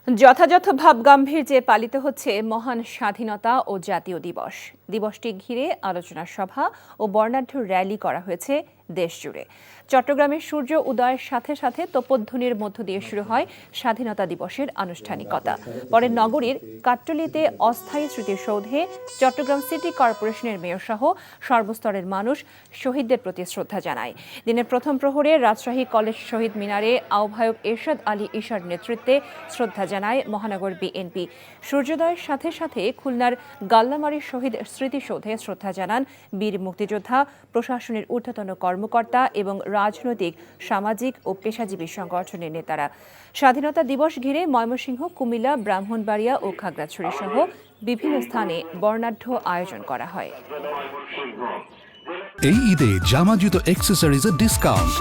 যথাযথ ভাবগাম্ভীর্যে পালিত হচ্ছে মহান স্বাধীনতা ও জাতীয় দিবস। দিবসটি ঘিরে আলোচনা সভা ও বর্ণাঢ্য র্যালি করা হয়েছে দেশজুড়ে। চট্টগ্রামের সূর্য উদয়ের সাথে সাথে তোপধ্বনির মধ্য দিয়ে শুরু হয় স্বাধীনতা দিবসের আনুষ্ঠানিকতা। পরে নগরীর কাট্টলীতে অস্থায়ী স্মৃতিসৌধে চট্টগ্রাম সিটি কর্পোরেশনের মেয়র সহ সর্বস্তরের মানুষ শহীদদের প্রতি শ্রদ্ধা জানায়। দিনের প্রথম প্রহরে রাজশাহী কলেজ শহীদ মিনারে আহ্বায়ক এরশাদ আলী ঈশার নেতৃত্বে শ্রদ্ধা জানায় মহানগর বিএনপি। সূর্যোদয়ের সাথে সাথে খুলনার গাল্লামারী শহীদ স্মৃতিসৌধে শ্রদ্ধা জানান বীর মুক্তিযোদ্ধা, প্রশাসনের ঊর্ধ্বতন কর্মকর্তা এবং রাজনৈতিক, সামাজিক ও পেশাজীবী সংগঠনের নেতারা। স্বাধীনতা দিবস ঘিরে ময়মনসিংহ, কুমিল্লা, ব্রাহ্মণবাড়িয়া ও খাগড়াছড়ি সহ বিভিন্ন স্থানে বর্ণাঢ্য আয়োজন করা হয়। এই ঈদে জামা জুতো অ্যাক্সেসরিজের ডিসকাউন্ট।